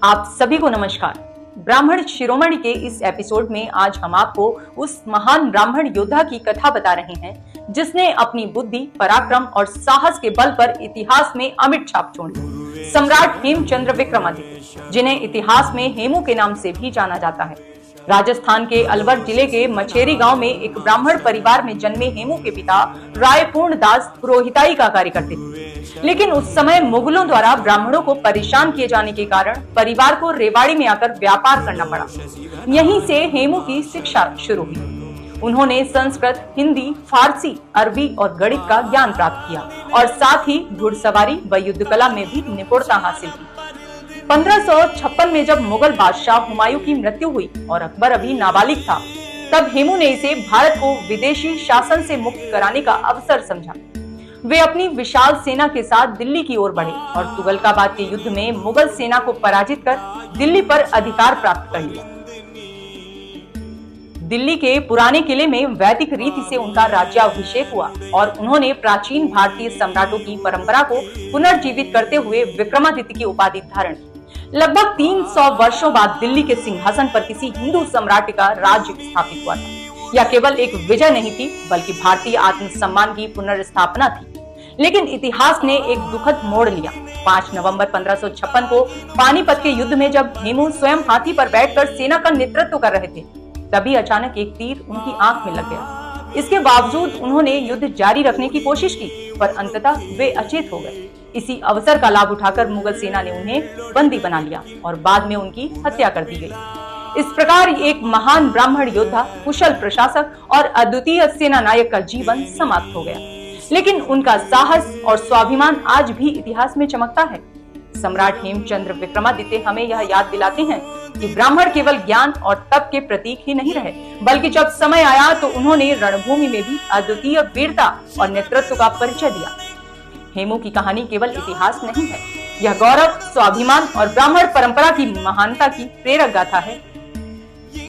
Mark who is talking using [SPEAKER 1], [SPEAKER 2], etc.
[SPEAKER 1] आप सभी को नमस्कार। ब्राह्मण शिरोमणि के इस एपिसोड में आज हम आपको उस महान ब्राह्मण योद्धा की कथा बता रहे हैं जिसने अपनी बुद्धि, पराक्रम और साहस के बल पर इतिहास में अमिट छाप छोड़ी। सम्राट हेमचंद्र विक्रमादित्य, जिन्हें इतिहास में हेमू के नाम से भी जाना जाता है। राजस्थान के अलवर जिले के मछेरी गांव में एक ब्राह्मण परिवार में जन्मे हेमू के पिता राय पूर्णदास पुरोहिताई का कार्य करते थे। लेकिन उस समय मुगलों द्वारा ब्राह्मणों को परेशान किए जाने के कारण परिवार को रेवाड़ी में आकर व्यापार करना पड़ा। यहीं से हेमू की शिक्षा शुरू हुई। उन्होंने संस्कृत, हिंदी, फारसी, अरबी और गणित का ज्ञान प्राप्त किया और साथ ही घुड़सवारी व युद्ध कला में भी निपुणता हासिल की। 1556 में जब मुगल बादशाह हुमायूं की मृत्यु हुई और अकबर अभी नाबालिग था, तब हेमू ने इसे भारत को विदेशी शासन से मुक्त कराने का अवसर समझा। वे अपनी विशाल सेना के साथ दिल्ली की ओर बढ़े और तुगलकाबाद के युद्ध में मुगल सेना को पराजित कर दिल्ली पर अधिकार प्राप्त कर लिया। दिल्ली के पुराने किले में वैदिक रीति से उनका राज्याभिषेक हुआ और उन्होंने प्राचीन भारतीय सम्राटों की परंपरा को पुनर्जीवित करते हुए विक्रमादित्य की उपाधि धारण की। लगभग 300 वर्षों बाद दिल्ली के सिंहासन पर किसी हिंदू सम्राट का राज्य स्थापित हुआ था। यह केवल एक विजय नहीं थी, बल्कि भारतीय आत्मसम्मान की पुनर्स्थापना थी। लेकिन इतिहास ने एक दुखद मोड़ लिया। 5 नवंबर 1556 को पानीपत के युद्ध में जब हेमू स्वयं हाथी पर बैठकर सेना का नेतृत्व कर रहे थे, तभी अचानक एक तीर उनकी आंख में लग गया। इसके बावजूद उन्होंने युद्ध जारी रखने की कोशिश की, पर अंततः वे अचेत हो गए। इसी अवसर का लाभ उठाकर मुगल सेना ने उन्हें बंदी बना लिया और बाद में उनकी हत्या कर दी गई। इस प्रकार एक महान ब्राह्मण योद्धा, कुशल प्रशासक और अद्वितीय सेना नायक का जीवन समाप्त हो गया। लेकिन उनका साहस और स्वाभिमान आज भी इतिहास में चमकता है। सम्राट हेमचंद्र विक्रमादित्य हमें यह याद दिलाते हैं कि ब्राह्मण केवल ज्ञान और तप के प्रतीक ही नहीं रहे, बल्कि जब समय आया तो उन्होंने रणभूमि में भी अद्वितीय वीरता और नेतृत्व का परिचय दिया। हेमू की कहानी केवल इतिहास नहीं है, यह गौरव, स्वाभिमान और ब्राह्मण परंपरा की महानता की प्रेरक गाथा है।